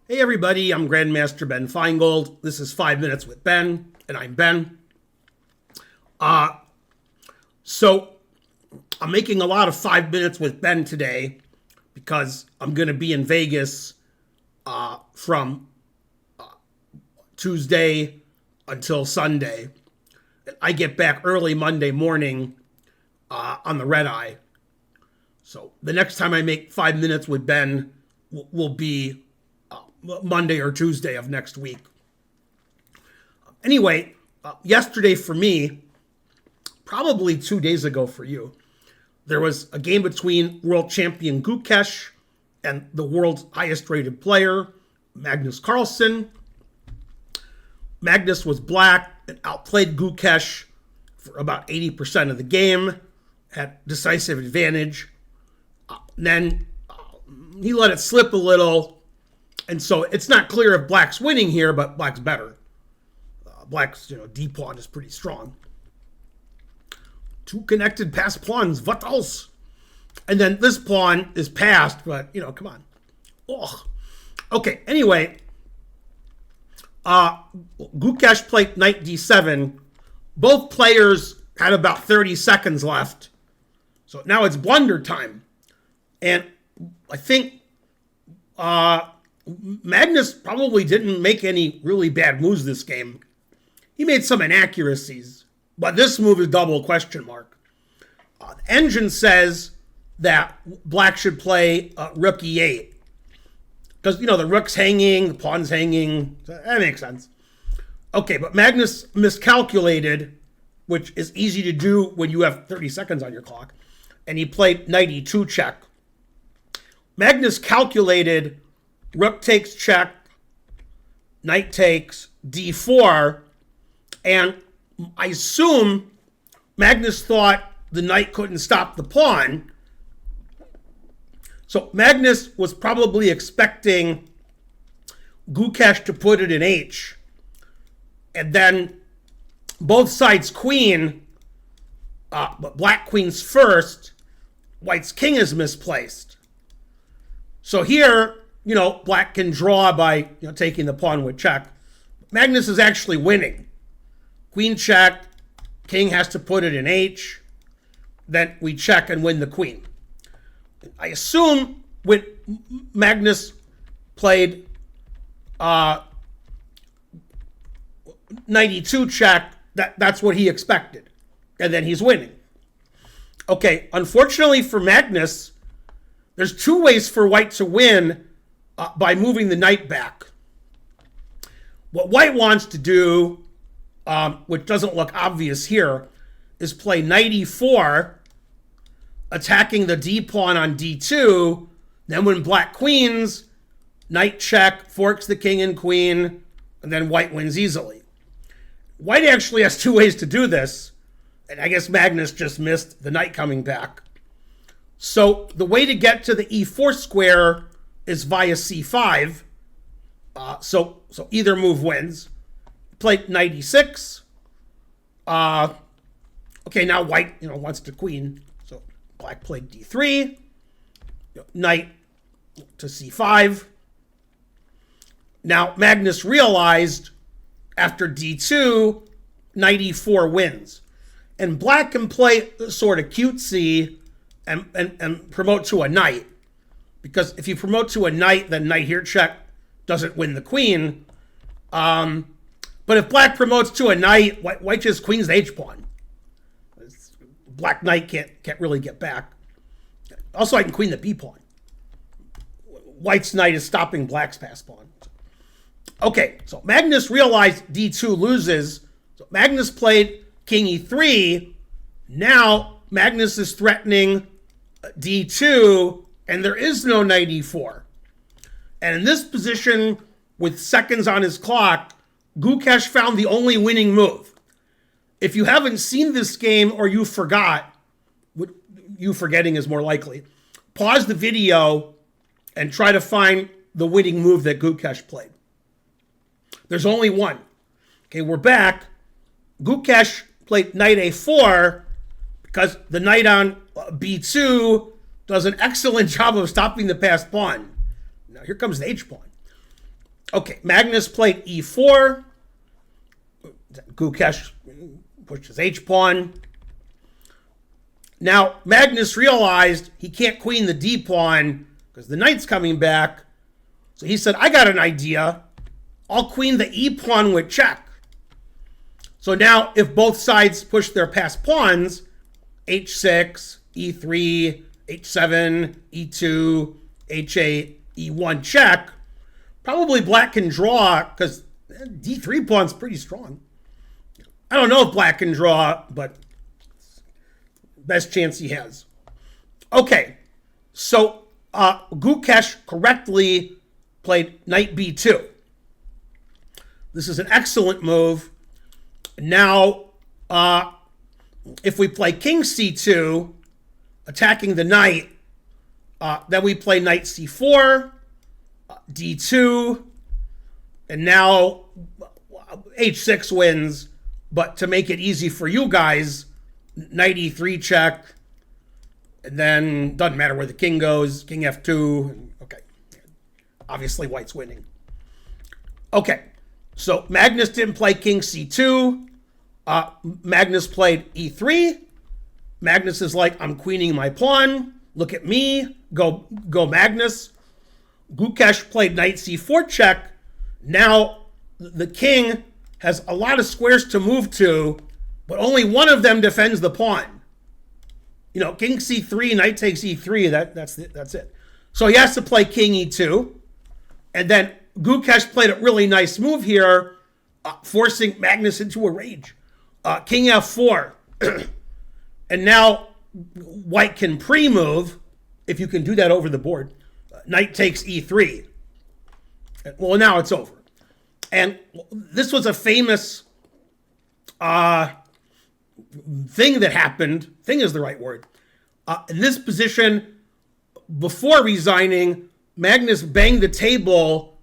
Hey everybody, I'm Grandmaster Ben Feingold. This is 5 Minutes with Ben, and I'm Ben. So I'm making a lot of 5 Minutes with Ben today because I'm going to be in Vegas from Tuesday until Sunday. I get back early Monday morning on the red eye. So the next time I make 5 Minutes with Ben will be Monday or Tuesday of next week. Anyway, yesterday for me, probably 2 days ago for you, there was a game between world champion Gukesh and the world's highest rated player, Magnus Carlsen. Magnus was black and outplayed Gukesh for about 80% of the game, had decisive advantage. Then he let it slip a little. And so it's not clear if black's winning here, but black's better. Black's, D pawn is pretty strong. Two connected passed pawns, what else? And then this pawn is passed, but, come on. Ugh. Okay, anyway, Gukesh played knight d7. Both players had about 30 seconds left. So now it's blunder time. And I think Magnus probably didn't make any really bad moves this game. He made some inaccuracies, but this move is double question mark. The engine says that black should play rook e8 because the rook's hanging, the pawn's hanging. So that makes sense. Okay, but Magnus miscalculated, which is easy to do when you have 30 seconds on your clock, and he played knight e2 check. Magnus calculated rook takes check, knight takes d4, and I assume Magnus thought the knight couldn't stop the pawn. So Magnus was probably expecting Gukesh to put it in h, and then both sides queen, but black queen's first, white's king is misplaced. So here, black can draw by taking the pawn with check. Magnus is actually winning. Queen check, king has to put it in h, then we check and win the queen. I assume when Magnus played knight e2 check, that's what he expected, and then he's winning. Okay, unfortunately for Magnus, there's two ways for white to win by moving the knight back. What white wants to do, which doesn't look obvious here, is play knight e4, attacking the d pawn on d2. Then when black queens, knight check, forks the king and queen, and then white wins easily. White actually has two ways to do this, and I guess Magnus just missed the knight coming back. So the way to get to the e4 square is via c5. So either move wins. Play knight e6. Okay, now white wants to queen. So black played d3. Knight to c5. Now Magnus realized after d2, knight e4 wins. And black can play sort of cutesy and promote to a knight. Because if you promote to a knight, then knight here check doesn't win the queen. But if black promotes to a knight, white just queens the h-pawn. Black knight can't really get back. Also, I can queen the b-pawn. White's knight is stopping black's pass pawn. Okay, so Magnus realized d2 loses. So Magnus played king e3. Now Magnus is threatening d2, and there is no knight e4. And in this position, with seconds on his clock, Gukesh found the only winning move. If you haven't seen this game or you forgot, you forgetting is more likely, pause the video and try to find the winning move that Gukesh played. There's only one. Okay, we're back. Gukesh played knight a4 because the knight on b2 does an excellent job of stopping the passed pawn. Now here comes the h-pawn. Okay, Magnus played e4. Gukesh pushed his h-pawn. Now, Magnus realized he can't queen the d-pawn because the knight's coming back. So he said, I got an idea. I'll queen the e-pawn with check. So now, if both sides push their passed pawns, h6, e3, h7, e2, h8, e1 check, probably black can draw because d3 pawn's pretty strong. I don't know if black can draw, but best chance he has. Okay, so Gukesh correctly played knight b2. This is an excellent move. Now, if we play king c2, attacking the knight, then we play knight c4, d2, and now h6 wins. But to make it easy for you guys, knight e3 check, and then doesn't matter where the king goes, king f2. Okay, obviously white's winning. Okay, so Magnus didn't play king c2. Magnus played e3. Magnus is like, I'm queening my pawn. Look at me. Go Magnus. Gukesh played knight c4 check. Now the king has a lot of squares to move to, but only one of them defends the pawn. You know, king c3, knight takes e3. That's it. So he has to play king e2. And then Gukesh played a really nice move here, forcing Magnus into a rage. King f4. And now white can pre-move, if you can do that over the board. Knight takes e3. Well, now it's over. And this was a famous thing that happened. Thing is the right word. In this position, before resigning, Magnus banged the table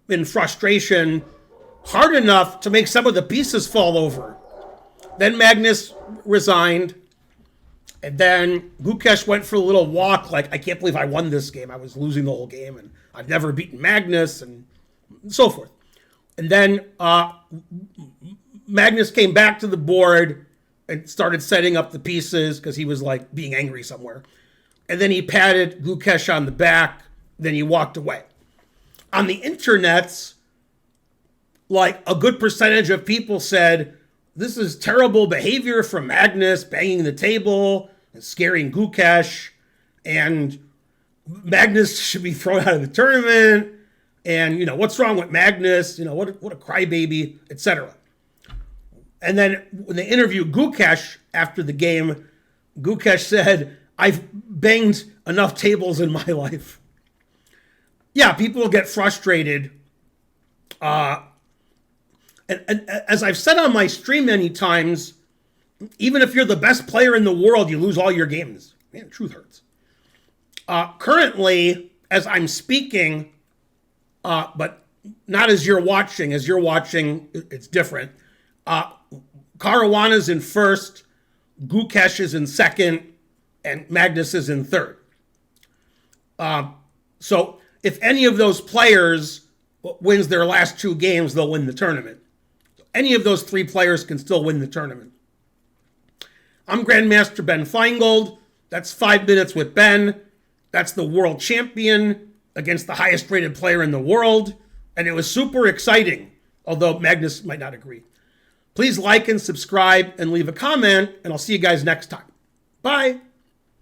in frustration hard enough to make some of the pieces fall over. Then Magnus resigned. And then Gukesh went for a little walk, like, I can't believe I won this game. I was losing the whole game, and I've never beaten Magnus, and so forth. And then Magnus came back to the board and started setting up the pieces because he was, like, being angry somewhere. And then he patted Gukesh on the back. Then he walked away. On the internets, like, a good percentage of people said, this is terrible behavior from Magnus, banging the table and scaring Gukesh, and Magnus should be thrown out of the tournament, and, you know, what's wrong with Magnus, you know, what a crybaby, etc. And then when they interviewed Gukesh after the game, Gukesh said, I've banged enough tables in my life. Yeah, people get frustrated. And as I've said on my stream many times, even if you're the best player in the world, you lose all your games. Man, the truth hurts. Currently, as I'm speaking, but not as you're watching. As you're watching, it's different. Caruana's in first, Gukesh is in second, and Magnus is in third. So if any of those players wins their last two games, they'll win the tournament. Any of those three players can still win the tournament. I'm Grandmaster Ben Feingold. That's 5 Minutes with Ben. That's the world champion against the highest rated player in the world. And it was super exciting, although Magnus might not agree. Please like and subscribe and leave a comment, and I'll see you guys next time. Bye.